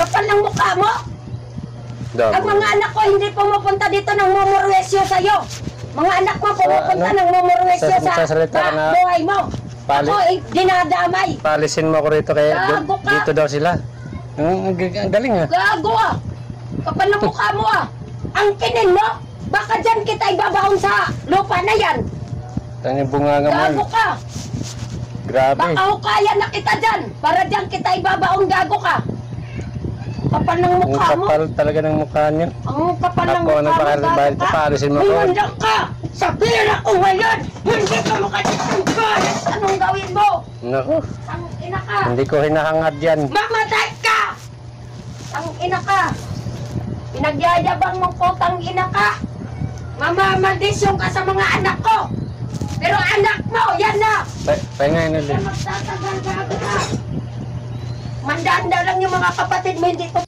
Kapal ng mukha mo. Dami. Ang mga anak ko hindi pumupunta dito ng mumurwesyo sa'yo. Mga anak mo pumupunta ng mumurwesyo sa buhay mo. Ako dinadamay. Palisin mo ko rito kaya Gago ka. dito daw sila. Ang galing ah. Gago ah. Kapal ng mukha mo ah. Ang kinin mo, baka dyan kita ibabaon sa lupa na yan. Tanya bunganga mo. Gago ka. Grabe. Baka hukaya na kita dyan. Para dyan kita ibabaon, gago ka. Kapal ng Ang mukha mo. kapal talaga ng mukha niyo. Ang kapal ng Ako mukha ang mo, nagpapahal gago ka. palisin mo ko. Mayroon ka. Sabihin ako ngayon. Hindi ka makatitanggalas. Anong gawin mo? Naku, Ang ina ka. hindi ko hinahangad yan. Mamatay ka. Ang ina ka. Pinagyayabang mong putang ina ka. Mamamaldisyon ka sa mga anak ko. Pero anak mo, yan na. Pahingayin Hindi ulit. ka magtatagal, gago ka. Mandaan lang yung mga kapatid mo, hindi ko